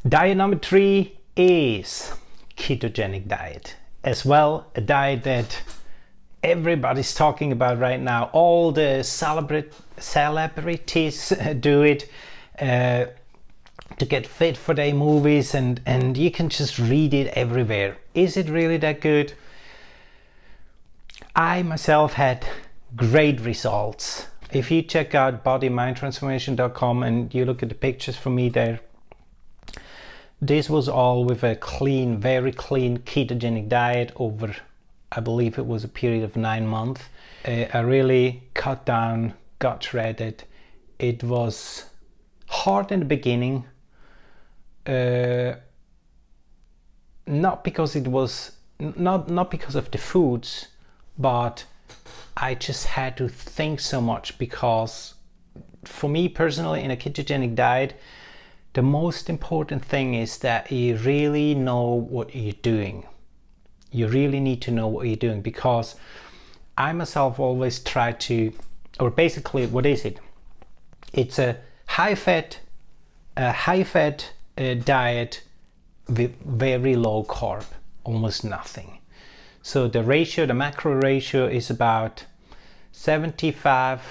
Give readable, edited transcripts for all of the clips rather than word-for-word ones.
Diet number 3 is ketogenic diet. As well, a diet that everybody's talking about right now. All the celebrities do it to get fit for their movies, and you can just read it everywhere. Is it really that good? I myself had great results. If you check out bodymindtransformation.com and you look at the pictures from me there, this was all with a clean, very clean ketogenic diet over, I believe it was a period of 9 months. I really cut down, got shredded. It was hard in the beginning, not because it was not because of the foods, but I just had to think so much, because for me personally, in a ketogenic diet, the most important thing is that you really know what you're doing. You really need to know what you're doing, because I myself always try to, or basically what is it? It's a high fat diet with very low carb, almost nothing. So the ratio, the macro ratio is about 75%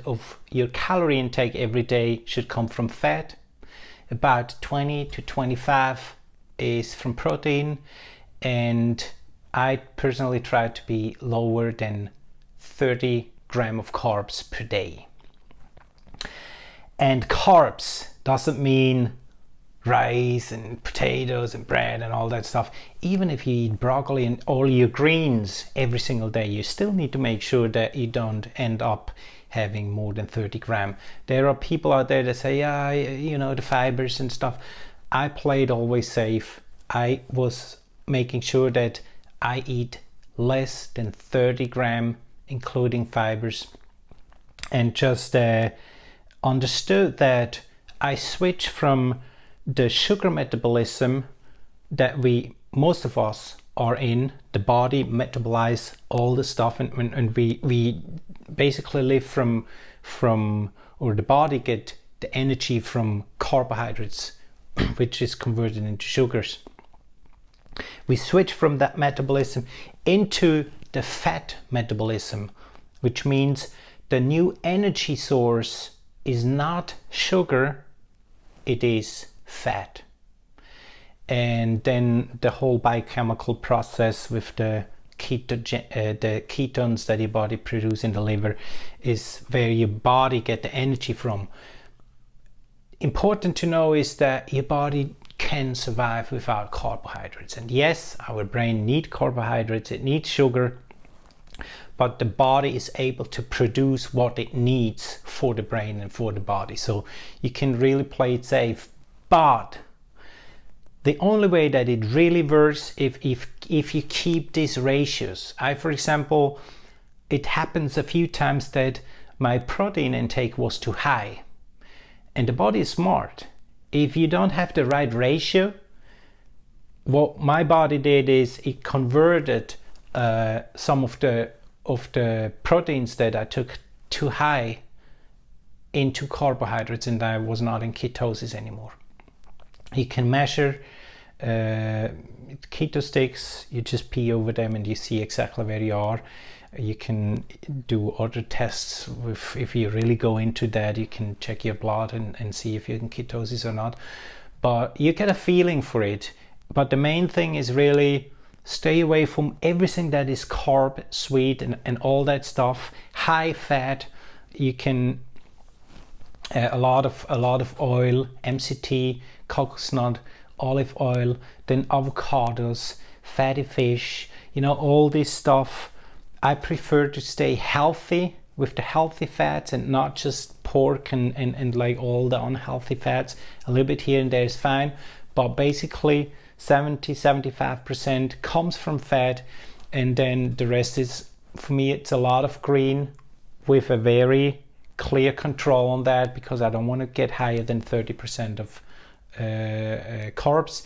of your calorie intake every day should come from fat. About 20 to 25 is from protein, and I personally try to be lower than 30 grams of carbs per day. And carbs doesn't mean rice and potatoes and bread and all that stuff. Even if you eat broccoli and all your greens every single day, you still need to make sure that you don't end up having more than 30 grams. There are people out there that say, yeah, you know, the fibers and stuff. I played always safe. I was making sure that I eat less than 30 grams, including fibers, and just understood that I switched from the sugar metabolism that most of us are in. The body metabolize all the stuff, and we basically live from or the body get the energy from carbohydrates, which is converted into sugars. We switch from that metabolism into the fat metabolism, which means the new energy source is not sugar, it is fat. And then the whole biochemical process with the ketones that your body produces in the liver is where your body get the energy from. Important to know is that your body can survive without carbohydrates. And yes, our brain needs carbohydrates, it needs sugar, but the body is able to produce what it needs for the brain and for the body. So you can really play it safe. But the only way that it really works if you keep these ratios. For example, it happens a few times that my protein intake was too high. And the body is smart. If you don't have the right ratio, what my body did is it converted some of the proteins that I took too high into carbohydrates, and I was not in ketosis anymore. You can measure keto sticks, you just pee over them and you see exactly where you are. You can do other tests if you really go into that. You can check your blood and see if you're in ketosis or not, but you get a feeling for it. But the main thing is really stay away from everything that is carb, sweet, and all that stuff. High fat, you can a lot of oil, MCT, coconut, olive oil, then avocados, fatty fish, you know, all this stuff. I prefer to stay healthy with the healthy fats and not just pork and like all the unhealthy fats. A little bit here and there is fine, but basically 70-75% comes from fat, and then the rest is, for me, it's a lot of green with a very clear control on that, because I don't want to get higher than 30% of carbs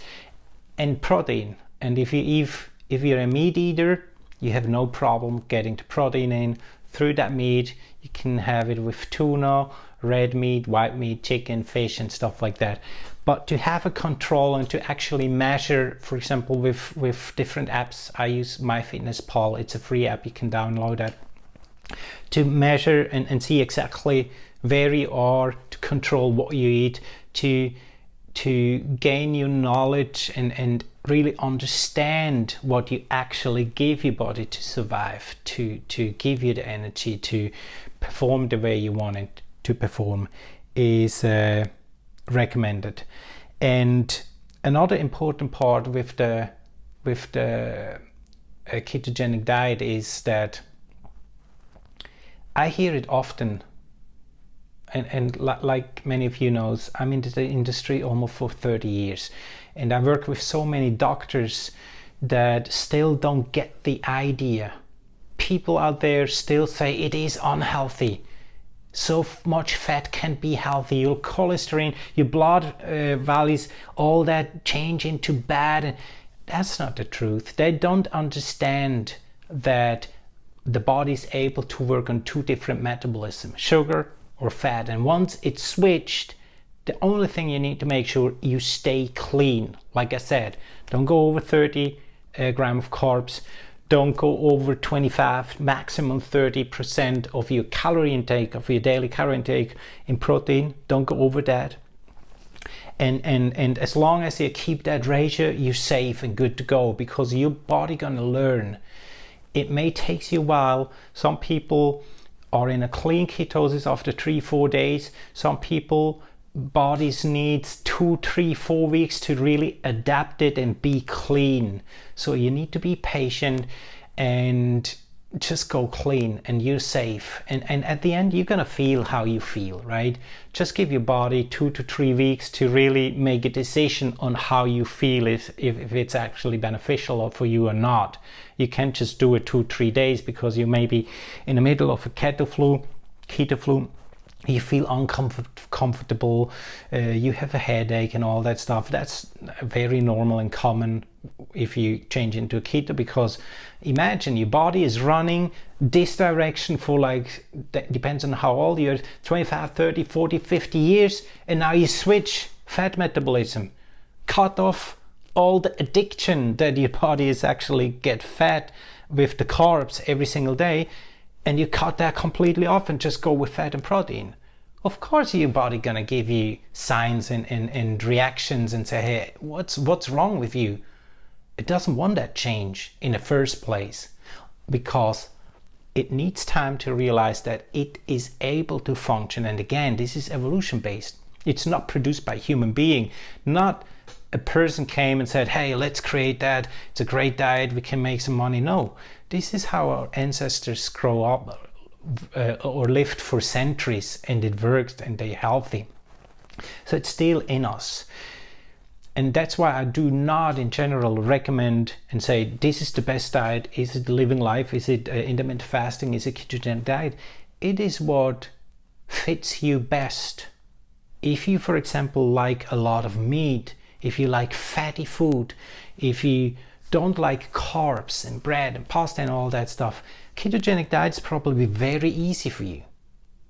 and protein. And if you're a meat eater, you have no problem getting the protein in through that meat. You can have it with tuna, red meat, white meat, chicken, fish, and stuff like that. But to have a control and to actually measure, for example, with different apps, I use MyFitnessPal. It's a free app, you can download that, to measure and see exactly where you are, to control what you eat, to gain your knowledge and really understand what you actually give your body to survive, to give you the energy to perform the way you want it to perform, is recommended. And another important part with the ketogenic diet is that I hear it often, and like many of you knows, I'm in the industry almost for 30 years, and I work with so many doctors that still don't get the idea. People out there still say it is unhealthy. So much fat can't be healthy. Your cholesterol, your blood values, all that change into bad. That's not the truth. They don't understand that the body is able to work on two different metabolisms, sugar or fat. And once it's switched, the only thing you need to make sure you stay clean. Like I said, don't go over 30 grams of carbs. Don't go over 25, maximum 30% of your calorie intake, of your daily calorie intake in protein. Don't go over that. And as long as you keep that ratio, you're safe and good to go, because your body gonna learn. It may take you a while. Some people are in a clean ketosis after 3-4 days. Some people bodies needs 2, 3, 4 weeks to really adapt it and be clean. So you need to be patient and just go clean, and you're safe. And at the end, you're gonna feel how you feel, right? Just give your body 2 to 3 weeks to really make a decision on how you feel, if it's actually beneficial for you or not. You can't just do it 2-3 days because you may be in the middle of a keto flu, you feel uncomfortable, you have a headache and all that stuff. That's very normal and common if you change into a keto, because imagine your body is running this direction for, like, depends on how old you're, 25, 30, 40, 50 years, and now you switch fat metabolism, cut off all the addiction that your body is actually get fat with the carbs every single day, and you cut that completely off and just go with fat and protein. Of course your body gonna give you signs and reactions and say, hey, what's wrong with you? It doesn't want that change in the first place, because it needs time to realize that it is able to function. And again, this is evolution based. It's not produced by a human being. Not a person came and said, hey, let's create that. It's a great diet. We can make some money. No, this is how our ancestors grow up or lived for centuries, and it worked and they're healthy. So it's still in us. And that's why I do not in general recommend and say this is the best diet. Is it living life? Is it intermittent fasting? Is it ketogenic diet? It is what fits you best. If you, for example, like a lot of meat, if you like fatty food, if you don't like carbs and bread and pasta and all that stuff, ketogenic diet is probably very easy for you.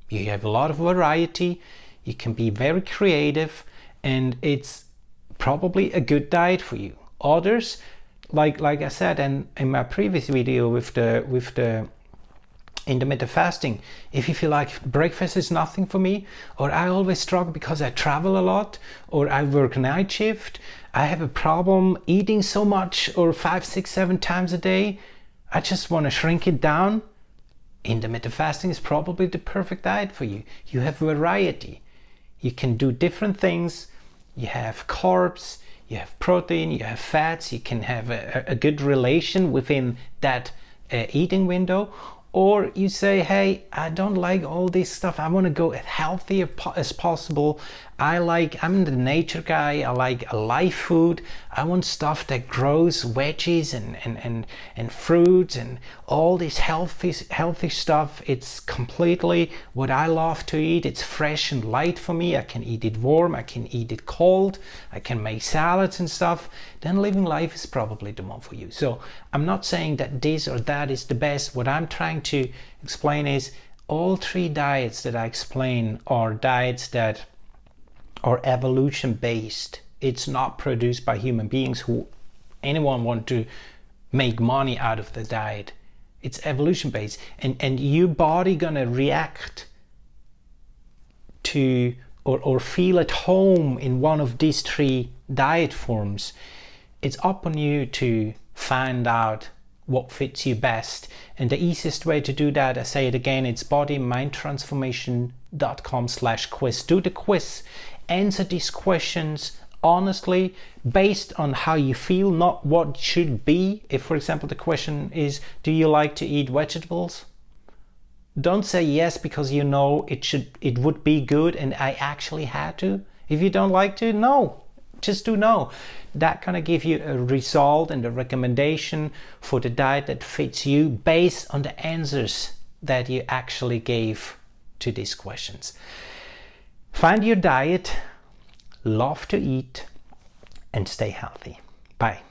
You have a lot of variety, you can be very creative, and it's probably a good diet for you. Others, like I said in my previous video with the intermittent fasting, if you feel like breakfast is nothing for me, or I always struggle because I travel a lot, or I work night shift, I have a problem eating so much, or 5, 6, 7 times a day, I just want to shrink it down, intermittent fasting is probably the perfect diet for you. You have variety, you can do different things. You have carbs, you have protein, you have fats, you can have a good relation within that eating window. Or you say, hey, I don't like all this stuff, I want to go as healthy as possible. I'm the nature guy, I like alive food, I want stuff that grows, veggies and fruits and all this healthy stuff. It's completely what I love to eat. It's fresh and light for me. I can eat it warm, I can eat it cold, I can make salads and stuff. Then living life is probably the one for you. So I'm not saying that this or that is the best. What I'm trying to explain is all 3 diets that I explain are diets that or evolution based. It's not produced by human beings who anyone want to make money out of the diet. It's evolution based, and your body gonna react to or feel at home in one of these three diet forms. It's up on you to find out what fits you best, and the easiest way to do that, I say it again, it's bodymindtransformation.com/quiz. Do the quiz, answer these questions honestly based on how you feel, not what should be. If, for example, the question is, do you like to eat vegetables? Don't say yes because you know it would be good and I actually had to. If you don't like to, no, just do no. That gonna give you a result and a recommendation for the diet that fits you based on the answers that you actually gave to these questions. Find your diet, love to eat, and stay healthy. Bye.